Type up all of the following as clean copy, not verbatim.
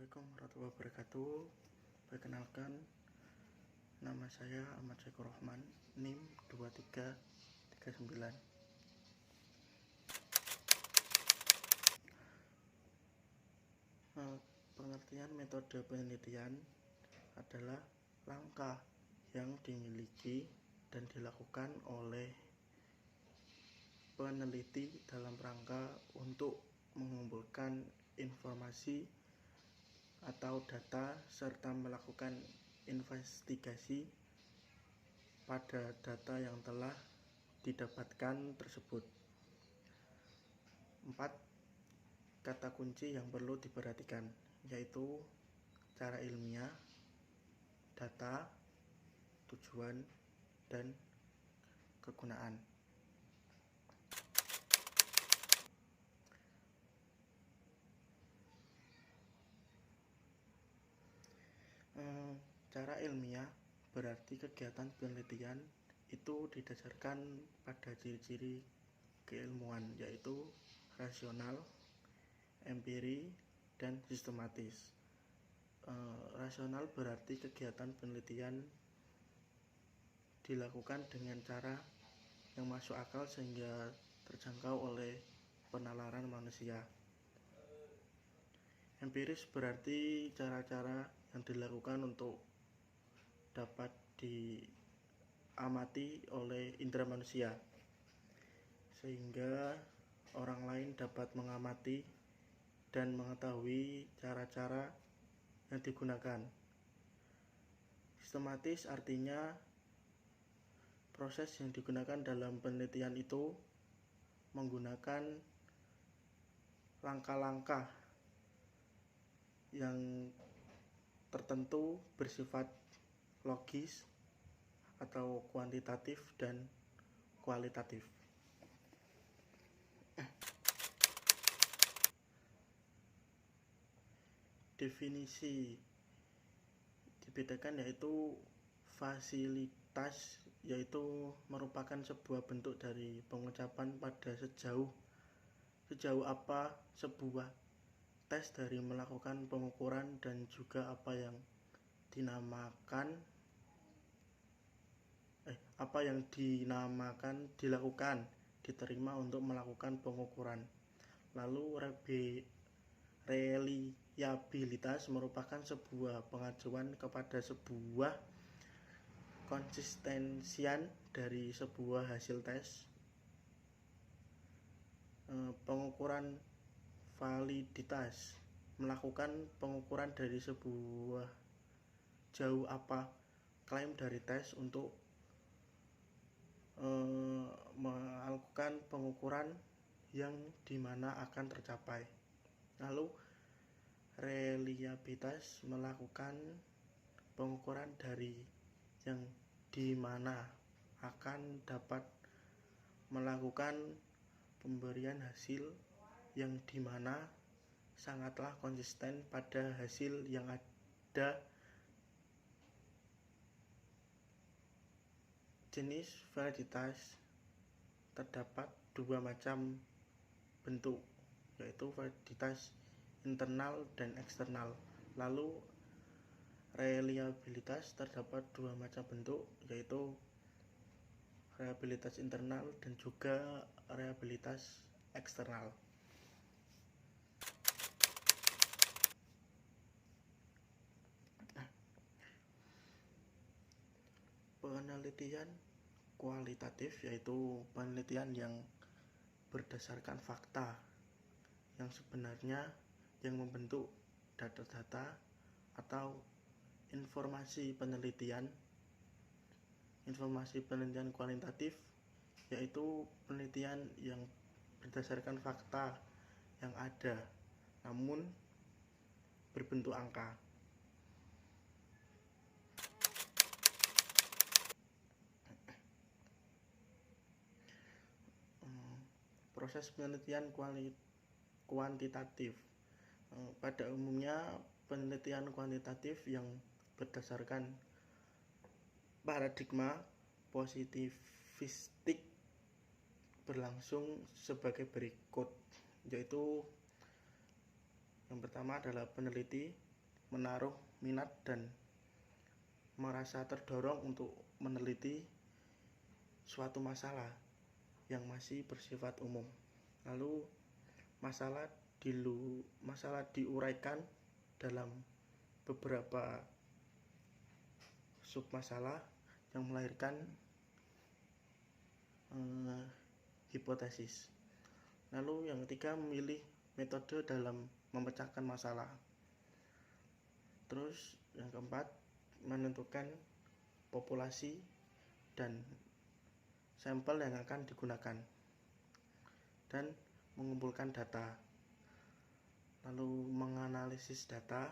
Assalamualaikum warahmatullahi wabarakatuh. Perkenalkan, nama saya Ahmad Syekur Rahman, NIM 2339. Pengertian metode penelitian adalah langkah yang dimiliki dan dilakukan oleh peneliti dalam rangka untuk mengumpulkan informasi atau data serta melakukan investigasi pada data yang telah didapatkan tersebut. 4 kata kunci yang perlu diperhatikan, yaitu cara ilmiah, data, tujuan, dan kegunaan. Cara ilmiah berarti kegiatan penelitian itu didasarkan pada ciri-ciri keilmuan, yaitu rasional, empiri, dan sistematis. Rasional berarti kegiatan penelitian dilakukan dengan cara yang masuk akal sehingga terjangkau oleh penalaran manusia. Empiris berarti cara-cara yang dilakukan untuk dapat diamati oleh indera manusia sehingga orang lain dapat mengamati dan mengetahui cara-cara yang digunakan. Sistematis artinya proses yang digunakan dalam penelitian itu menggunakan langkah-langkah yang tertentu bersifat logis atau kuantitatif dan kualitatif. Definisi dibedakan yaitu fasilitas, yaitu merupakan sebuah bentuk dari pengucapan pada sejauh apa sebuah tes dari melakukan pengukuran dan juga apa yang dilakukan diterima untuk melakukan pengukuran. Lalu reliabilitas merupakan sebuah pengajuan kepada sebuah konsistensian dari sebuah hasil tes. Pengukuran validitas melakukan pengukuran dari sebuah jauh apa klaim dari tes untuk melakukan pengukuran yang dimana akan tercapai. Lalu reliabilitas melakukan pengukuran dari yang dimana akan dapat melakukan pemberian hasil yang dimana sangatlah konsisten pada hasil yang ada. Jenis validitas terdapat dua macam bentuk, yaitu validitas internal dan eksternal. Lalu reliabilitas terdapat dua macam bentuk, yaitu reliabilitas internal dan juga reliabilitas eksternal. Penelitian kualitatif yaitu penelitian yang berdasarkan fakta yang sebenarnya yang membentuk data-data atau informasi penelitian. Informasi penelitian kualitatif yaitu penelitian yang berdasarkan fakta yang ada namun berbentuk angka. Proses penelitian kuantitatif. Pada umumnya penelitian kuantitatif yang berdasarkan paradigma positivistik berlangsung sebagai berikut, yaitu yang pertama adalah peneliti menaruh minat dan merasa terdorong untuk meneliti suatu masalah yang masih bersifat umum. Lalu masalah diuraikan dalam beberapa submasalah yang melahirkan hipotesis. Lalu yang ketiga, memilih metode dalam memecahkan masalah. Terus yang keempat, menentukan populasi dan sampel yang akan digunakan dan mengumpulkan data. Lalu menganalisis data.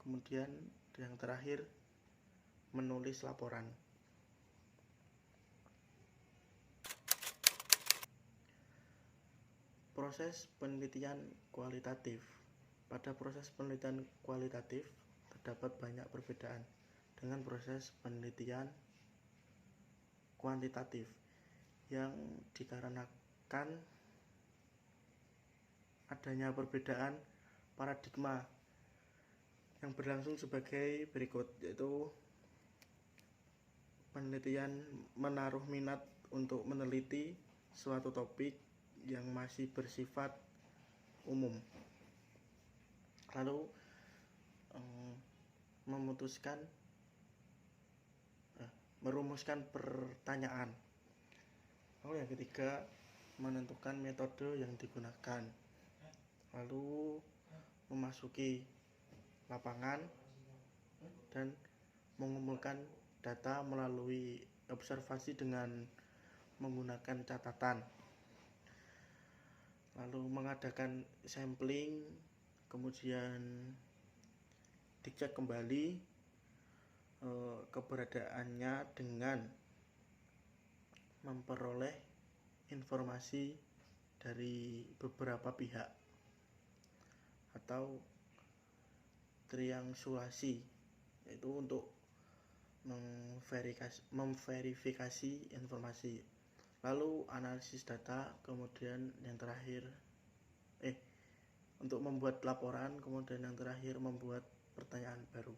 Kemudian yang terakhir, menulis laporan. Proses penelitian kualitatif. Pada proses penelitian kualitatif terdapat banyak perbedaan dengan proses penelitian kuantitatif yang dikarenakan adanya perbedaan paradigma yang berlangsung sebagai berikut, yaitu penelitian menaruh minat untuk meneliti suatu topik yang masih bersifat umum, lalu merumuskan pertanyaan. Lalu yang ketiga, menentukan metode yang digunakan, lalu memasuki lapangan dan mengumpulkan data melalui observasi dengan menggunakan catatan, lalu mengadakan sampling, kemudian dicek kembali keberadaannya dengan memperoleh informasi dari beberapa pihak atau triangulasi, yaitu untuk memverifikasi informasi, lalu analisis data, kemudian yang terakhir untuk membuat laporan, kemudian yang terakhir membuat pertanyaan baru.